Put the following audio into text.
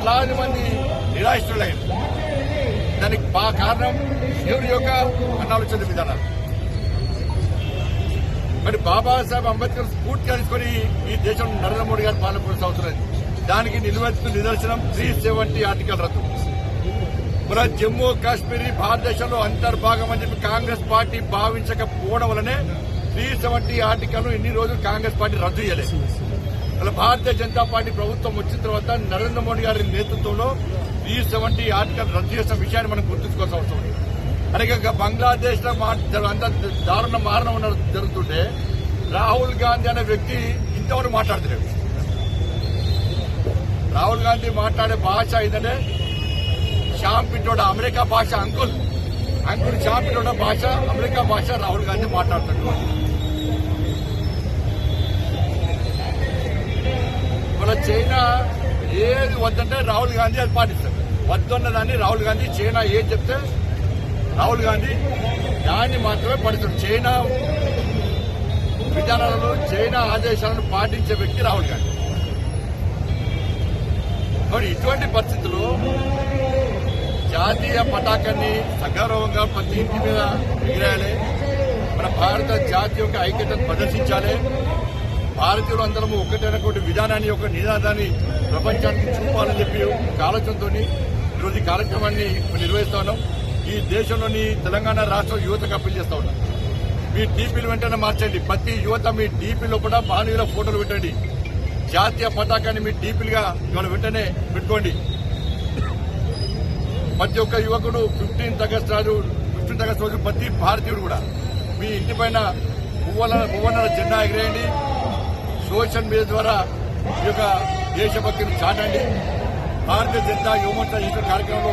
కోట్లాది మంది నిరాశ్రులైన దానికి కారణం దేవుడి యొక్క అనాలోచన విధానాలు. మరి బాబాసాహెబ్ అంబేద్కర్ స్ఫూర్తిగా తీసుకొని ఈ దేశం నరేంద్ర మోడీ గారు పాలన కొనసాగుతున్నది. దానికి నిదర్శనం 370 ఆర్టికల్ రద్దు. మన జమ్మూ కాశ్మీర్ భారతదేశంలో అంతర్భాగం అని చెప్పి కాంగ్రెస్ పార్టీ భావించకపోవడం వల్లనే 370 ఆర్టికల్ ఇన్ని రోజులు కాంగ్రెస్ పార్టీ రద్దు చేయలేదు. అలా భారతీయ జనతా పార్టీ ప్రభుత్వం వచ్చిన తర్వాత నరేంద్ర మోడీ గారి నేతృత్వంలో 370 ఆర్టికల్ రద్దు చేసిన విషయాన్ని మనం గుర్తుంచుకోవాల్సిన అవసరం ఉంది. అలాగే బంగ్లాదేశ్ లో అంత దారుణ మారణం జరుగుతుంటే రాహుల్ గాంధీ అనే వ్యక్తి ఇంతవరకు మాట్లాడుతున్నాడు. రాహుల్ గాంధీ మాట్లాడే భాష ఏంటంటే శ్యామ్ పిట్రోడా అమెరికా భాష అంకుల్ శ్యామ్ పిట్రోడా భాష అమెరికా భాష రాహుల్ గాంధీ మాట్లాడుతున్నాడు. మన చైనా ఏది వద్దంటే రాహుల్ గాంధీ అది పాటిస్తాడు. వద్దన్నదాన్ని రాహుల్ గాంధీ చైనా ఏది చెప్తే రాహుల్ గాంధీ దాన్ని మాత్రమే పాటిస్తాడు. చైనా విధానాలను చైనా ఆదేశాలను పాటించే వ్యక్తి రాహుల్ గాంధీ. మరి ఇటువంటి పరిస్థితుల్లో జాతీయ పతాకాన్ని సగౌరవంగా ప్రతి ఇంటి మీద ఎగిరేయాలి. మన భారత జాతి యొక్క ఐక్యతను ప్రదర్శించాలి. భారతీయులు అందరము ఒకటైనటువంటి విధానాన్ని ఒక నినాదాన్ని ప్రపంచానికి చూపాలని చెప్పి ఒక ఆలోచనతో ఈరోజు ఈ కార్యక్రమాన్ని నిర్వహిస్తా ఉన్నాం. ఈ దేశంలోని తెలంగాణ రాష్ట్ర యువతకు అప్పీల్ చేస్తా ఉన్నాం. మీ డీపీలు వెంటనే మార్చండి. ప్రతి యువత మీ డీపీలో కూడా భానుల ఫోటోలు పెట్టండి. జాతీయ పతాకాన్ని మీ డీపీలుగా ఇవాళ వెంటనే పెట్టుకోండి. ప్రతి ఒక్క యువకుడు 15th ఆగస్టు రోజు ప్రతి భారతీయుడు కూడా మీ ఇంటి పైన పువ్వుల జెండా ఎగిరేయండి. సోషల్ మీడియా ద్వారా ఈ యొక్క దేశభక్తిని చాటండి. భారతీయ జనతా యువమోర్చా ఈ కార్యక్రమంలో